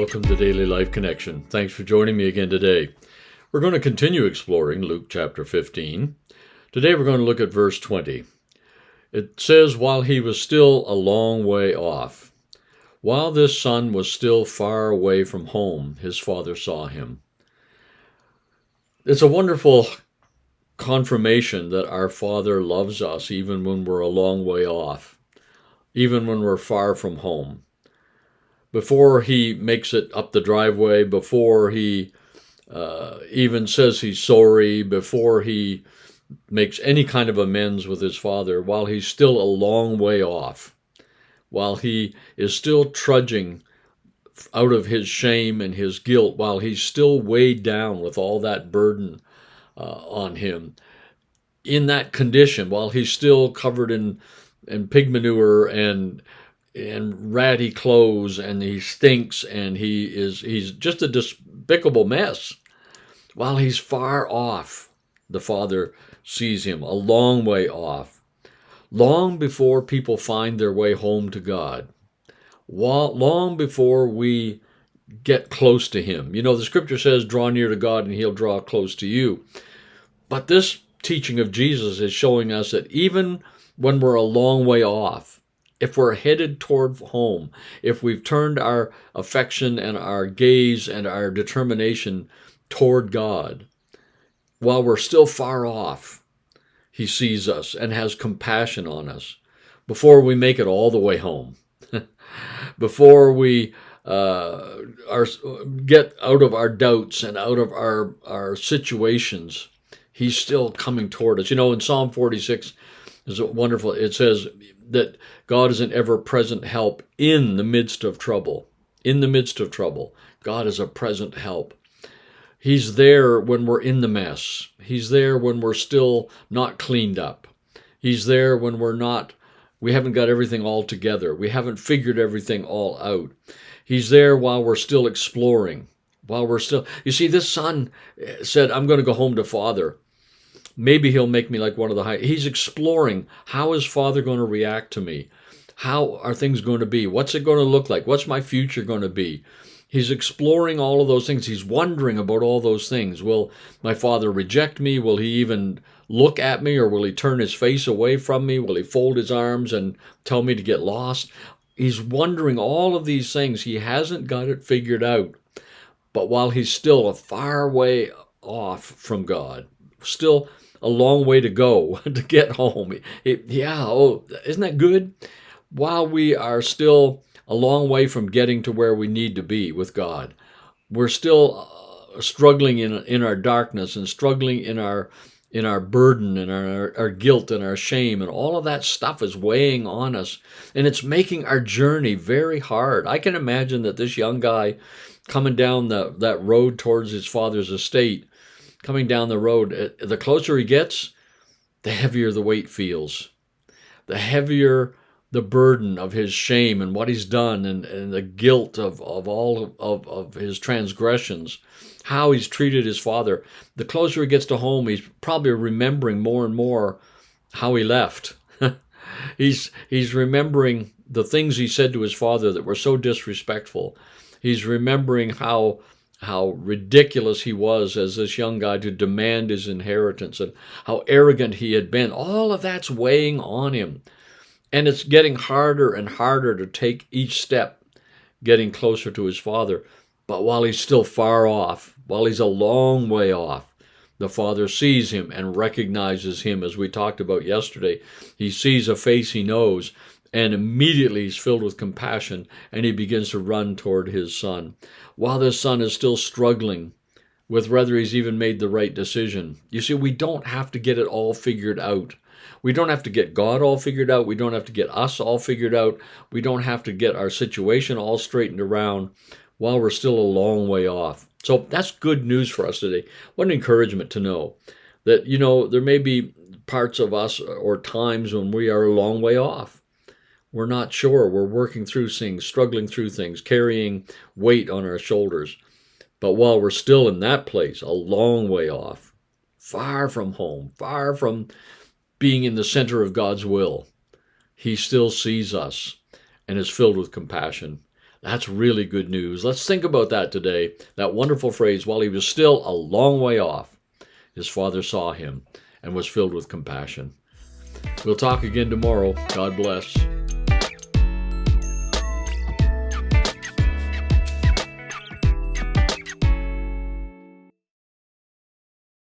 welcome to Daily Life Connection. Thanks for joining me again today. We're going to continue exploring Luke chapter 15. Today we're going to look at verse 20. It says, while he was still a long way off, while this son was still far away from home, his father saw him. It's a wonderful confirmation that our Father loves us even when we're a long way off, even when we're far from home. Before he makes it up the driveway, before he even says he's sorry, before he makes any kind of amends with his father, while he's still a long way off, while he is still trudging out of his shame and his guilt, while he's still weighed down with all that burden on him, in that condition, while he's still covered in pig manure and ratty clothes, and he stinks, and he's just a despicable mess. While he's far off, the Father sees him a long way off, long before people find their way home to God, long before we get close to him. You know, the scripture says, draw near to God and he'll draw close to you. But this teaching of Jesus is showing us that even when we're a long way off, if we're headed toward home, if we've turned our affection and our gaze and our determination toward God, while we're still far off, he sees us and has compassion on us before we make it all the way home, before we get out of our doubts and out of our situations. He's still coming toward us. You know, in Psalm 46, is wonderful. It says that God is an ever-present help in the midst of trouble. In the midst of trouble, God is a present help. He's there when we're in the mess. He's there when we're still not cleaned up. He's there when we haven't got everything all together. We haven't figured everything all out. He's there while we're still exploring, you see, this son said, I'm going to go home to Father. Maybe he'll make me like one of the He's exploring. How is Father going to react to me? How are things going to be? What's it going to look like? What's my future going to be? He's exploring all of those things. He's wondering about all those things. Will my Father reject me? Will he even look at me? Or will he turn his face away from me? Will he fold his arms and tell me to get lost? He's wondering all of these things. He hasn't got it figured out. But while he's still a far way off from God, still a long way to go to get home. Isn't that good? While we are still a long way from getting to where we need to be with God, we're still struggling in our darkness and struggling in our burden and our guilt and our shame, and all of that stuff is weighing on us, and it's making our journey very hard. I can imagine that this young guy coming down that road towards his father's estate, coming down the road, the closer he gets, the heavier the weight feels, the heavier the burden of his shame and what he's done, and the guilt of all of his transgressions, how he's treated his father. The closer he gets to home, he's probably remembering more and more how he left. He's remembering the things he said to his father that were so disrespectful. He's remembering how ridiculous he was as this young guy to demand his inheritance, and how arrogant he had been. All of that's weighing on him. And it's getting harder and harder to take each step, getting closer to his father. But while he's still far off, while he's a long way off, the Father sees him and recognizes him, as we talked about yesterday. He sees a face he knows, and immediately he's filled with compassion, and he begins to run toward his son. While this son is still struggling with whether he's even made the right decision. You see, we don't have to get it all figured out. We don't have to get God all figured out. We don't have to get us all figured out. We don't have to get our situation all straightened around while we're still a long way off. So that's good news for us today. What an encouragement to know that, there may be parts of us or times when we are a long way off. We're not sure. We're working through things, struggling through things, carrying weight on our shoulders. But while we're still in that place, a long way off, far from home, far from being in the center of God's will, he still sees us and is filled with compassion. That's really good news. Let's think about that today. That wonderful phrase, while he was still a long way off, his father saw him and was filled with compassion. We'll talk again tomorrow. God bless.